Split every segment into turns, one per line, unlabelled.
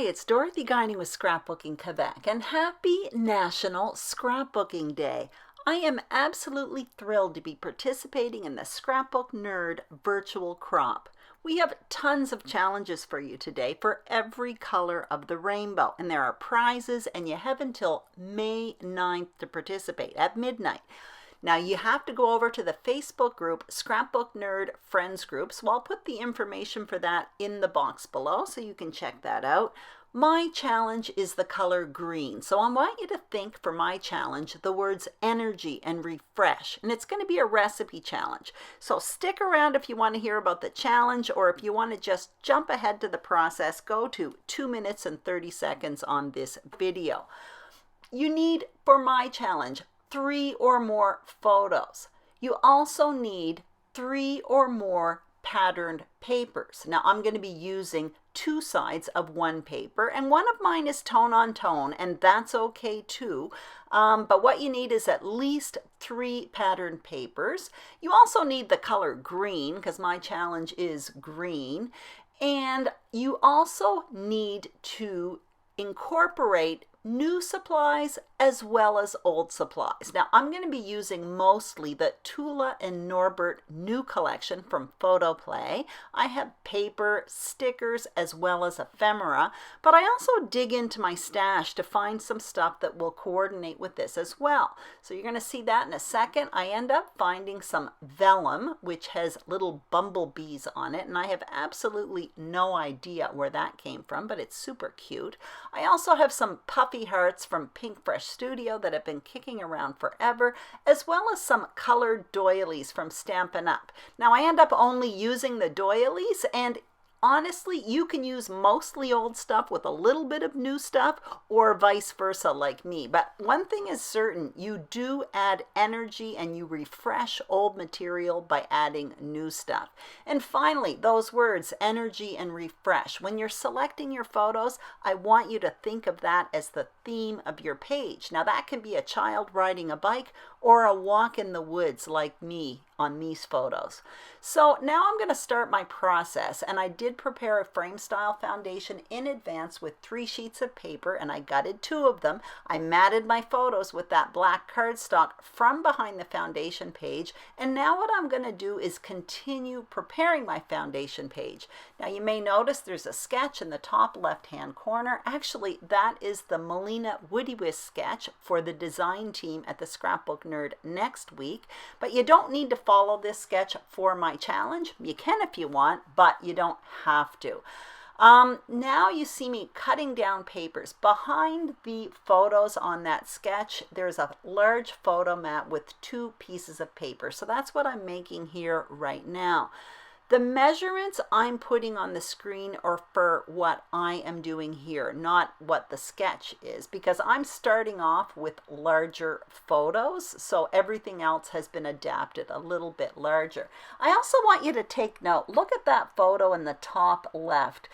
it's Dorothy Guining with Scrapbooking Quebec, and happy National Scrapbooking Day. I am absolutely thrilled to be participating in the Scrapbook Nerd virtual crop. We have tons of challenges for you today for every color of the rainbow, and there are prizes, and you have until May 9th to participate at midnight. Now you have to go over to the Facebook group, Scrapbook Nerd Friends Group, so I'll put the information for that in the box below so you can check that out. My challenge is the color green, so I want you to think for my challenge the words energy and refresh, and it's going to be a recipe challenge. So stick around if you want to hear about the challenge, or if you want to just jump ahead to the process, go to 2 minutes and 30 seconds on this video. You need, for my challenge, 3 or more photos. You also need 3 or more patterned papers. Now I'm going to be using 2 sides of one paper, and one of mine is tone on tone, and that's okay too. But what you need is at least 3 patterned papers. You also need the color green, because my challenge is green, and you also need to incorporate new supplies as well as old supplies. Now I'm going to be using mostly the Tula and Norbert new collection from Photoplay. I have paper, stickers, as well as ephemera, but I also dig into my stash to find some stuff that will coordinate with this as well. So you're going to see that in a second. I end up finding some vellum, which has little bumblebees on it, and I have absolutely no idea where that came from, but it's super cute. I also have some puffy hearts from Pink Fresh Studio that have been kicking around forever, as well as some colored doilies from Stampin' Up. Now I end up only using the doilies, and honestly, you can use mostly old stuff with a little bit of new stuff, or vice versa like me. But one thing is certain, you do add energy and you refresh old material by adding new stuff. And finally, those words, energy and refresh. When you're selecting your photos, I want you to think of that as the theme of your page. Now that can be a child riding a bike or a walk in the woods like me on these photos. So now I'm going to start my process, and I did prepare a frame style foundation in advance with 3 sheets of paper, and I gutted 2 of them. I matted my photos with that black cardstock from behind the foundation page, and now what I'm going to do is continue preparing my foundation page. Now you may notice there's a sketch in the top left hand corner. Actually, that is the Melina Woody Whisk sketch for the design team at the Scrapbook Nerd next week, but you don't need to follow this sketch for my challenge. You can if you want, but you don't have to. Now you see me cutting down papers. Behind the photos on that sketch, there's a large photo mat with 2 pieces of paper. So that's what I'm making here right now. The measurements I'm putting on the screen are for what I am doing here, not what the sketch is, because I'm starting off with larger photos, so everything else has been adapted a little bit larger. I also want you to take note. Look at that photo in the top left.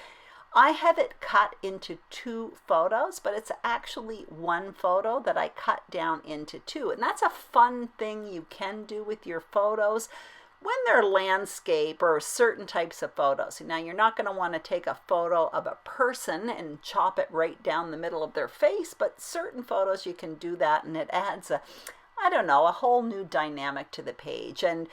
I have it cut into 2 photos, but it's actually 1 photo that I cut down into 2, and that's a fun thing you can do with your photos when they're landscape or certain types of photos. Now you're not going to want to take a photo of a person and chop it right down the middle of their face, but certain photos you can do that, and it adds a whole new dynamic to the page. And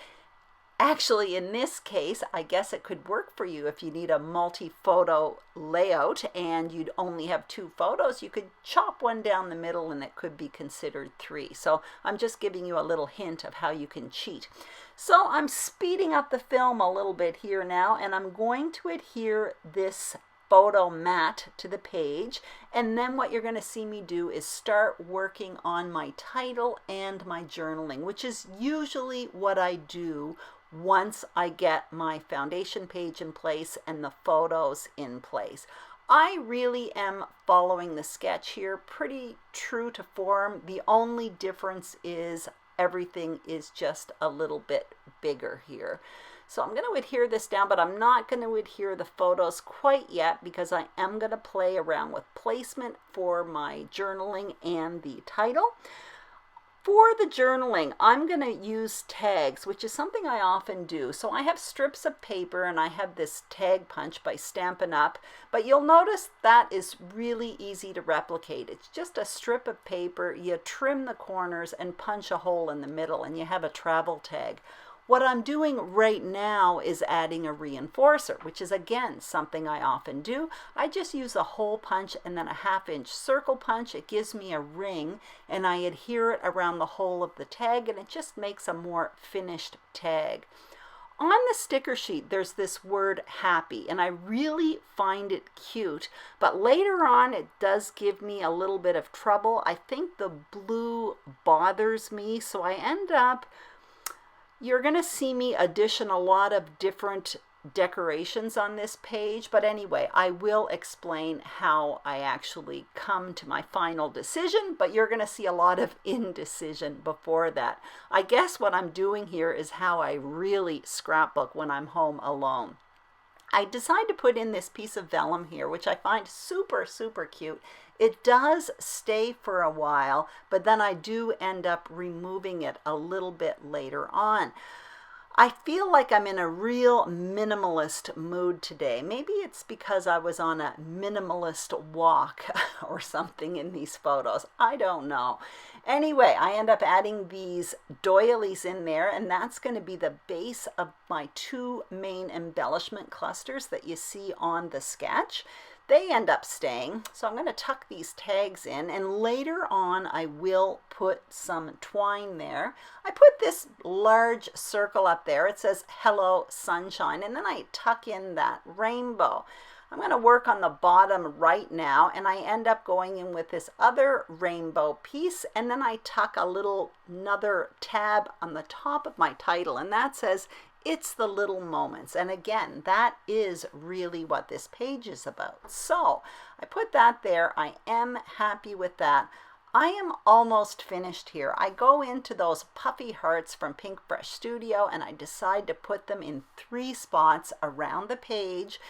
actually, in this case, I guess it could work for you if you need a multi-photo layout and you'd only have 2 photos. You could chop one down the middle and it could be considered 3. So I'm just giving you a little hint of how you can cheat. So I'm speeding up the film a little bit here now, and I'm going to adhere this photo mat to the page, and then what you're going to see me do is start working on my title and my journaling, which is usually what I do once I get my foundation page in place and the photos in place. I really am following the sketch here pretty true to form. The only difference is everything is just a little bit bigger here. So I'm going to adhere this down, but I'm not going to adhere the photos quite yet because I am going to play around with placement for my journaling and the title. For the journaling, I'm going to use tags, which is something I often do. So I have strips of paper and I have this tag punch by Stampin' Up, but you'll notice that is really easy to replicate. It's just a strip of paper, you trim the corners and punch a hole in the middle and you have a travel tag. What I'm doing right now is adding a reinforcer, which is again something I often do. I just use a hole punch and then a 1/2-inch circle punch. It gives me a ring and I adhere it around the hole of the tag and it just makes a more finished tag. On the sticker sheet, there's this word happy, and I really find it cute, but later on it does give me a little bit of trouble. I think the blue bothers me, so I end up you're going to see me addition a lot of different decorations on this page, but anyway, I will explain how I actually come to my final decision, but you're going to see a lot of indecision before that. I guess what I'm doing here is how I really scrapbook when I'm home alone. I decided to put in this piece of vellum here, which I find super, super cute. It does stay for a while, but then I do end up removing it a little bit later on. I feel like I'm in a real minimalist mood today. Maybe it's because I was on a minimalist walk or something in these photos. I don't know. Anyway, I end up adding these doilies in there, and that's going to be the base of my 2 main embellishment clusters that you see on the sketch. They end up staying, so I'm going to tuck these tags in, and later on I will put some twine there. I put this large circle up there. It says Hello Sunshine, and then I tuck in that rainbow. I'm going to work on the bottom right now, and I end up going in with this other rainbow piece, and then I tuck another tab on the top of my title, and that says It's the Little Moments. And again, that is really what this page is about. So I put that there. I am happy with that. I am almost finished here. I go into those puffy hearts from Pink Brush Studio, and I decide to put them in 3 spots around the page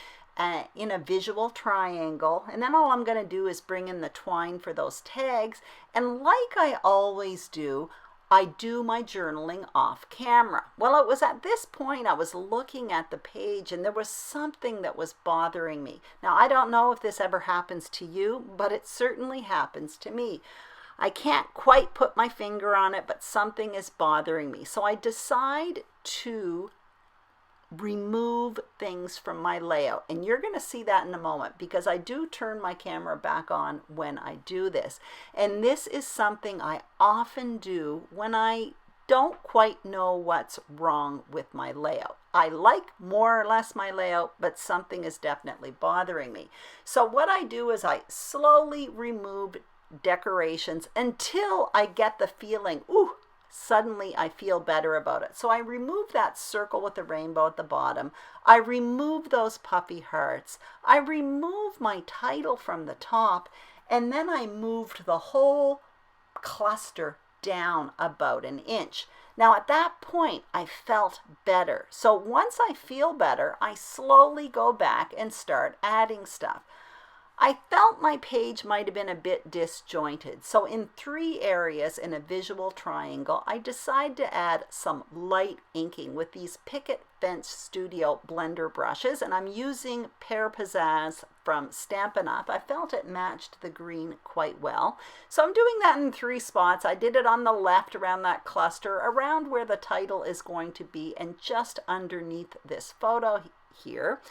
in a visual triangle, and then all I'm going to do is bring in the twine for those tags, and like I always do, I do my journaling off camera. Well, it was at this point I was looking at the page and there was something that was bothering me. Now, I don't know if this ever happens to you, but it certainly happens to me. I can't quite put my finger on it, but something is bothering me. So I decide to remove things from my layout, and you're going to see that in a moment because I do turn my camera back on when I do this, and this is something I often do when I don't quite know what's wrong with my layout. I like more or less my layout, but something is definitely bothering me. So what I do is I slowly remove decorations until I get the feeling, ooh, suddenly I feel better about it. So I remove that circle with the rainbow at the bottom. I remove those puffy hearts. I remove my title from the top, and then I moved the whole cluster down about 1 inch. Now at that point I felt better. So once I feel better, I slowly go back and start adding stuff. I felt my page might have been a bit disjointed, so in 3 areas in a visual triangle, I decided to add some light inking with these Picket Fence Studio blender brushes, and I'm using Pear Pizzazz from Stampin' Up. I felt it matched the green quite well. So I'm doing that in 3 spots. I did it on the left around that cluster, around where the title is going to be, and just underneath this photo here.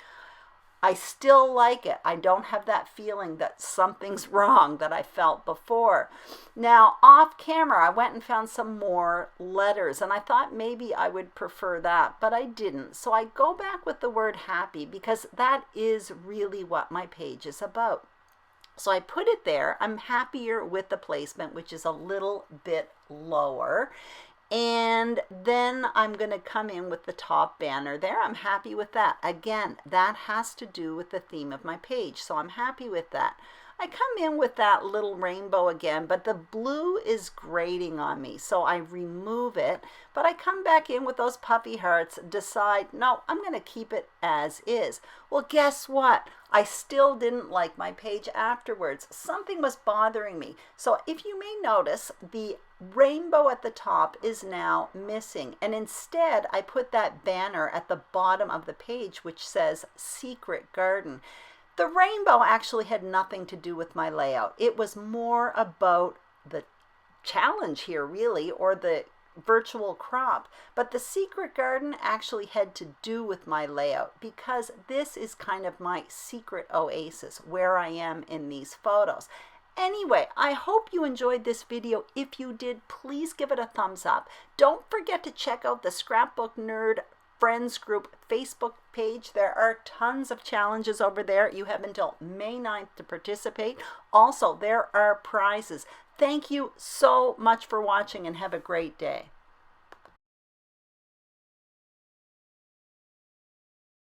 I still like it. I don't have that feeling that something's wrong that I felt before. Now, off camera, I went and found some more letters, and I thought maybe I would prefer that, but I didn't. So I go back with the word happy because that is really what my page is about. So I put it there. I'm happier with the placement, which is a little bit lower. And then I'm going to come in with the top banner there. I'm happy with that. Again, that has to do with the theme of my page, so I'm happy with that. I come in with that little rainbow again, but the blue is grating on me, so I remove it. But I come back in with those puppy hearts, decide, no, I'm going to keep it as is. Well, guess what? I still didn't like my page afterwards. Something was bothering me. So if you may notice, the rainbow at the top is now missing, and instead I put that banner at the bottom of the page which says Secret Garden. The rainbow actually had nothing to do with my layout. It was more about the challenge here, really, or the virtual crop. But the secret garden actually had to do with my layout, because this is kind of my secret oasis where I am in these photos. Anyway, I hope you enjoyed this video. If you did, please give it a thumbs up. Don't forget to check out the Scrapbook Nerd Friends Group Facebook page. There are tons of challenges over there. You have until May 9th to participate. Also, there are prizes. Thank you so much for watching, and have a great day.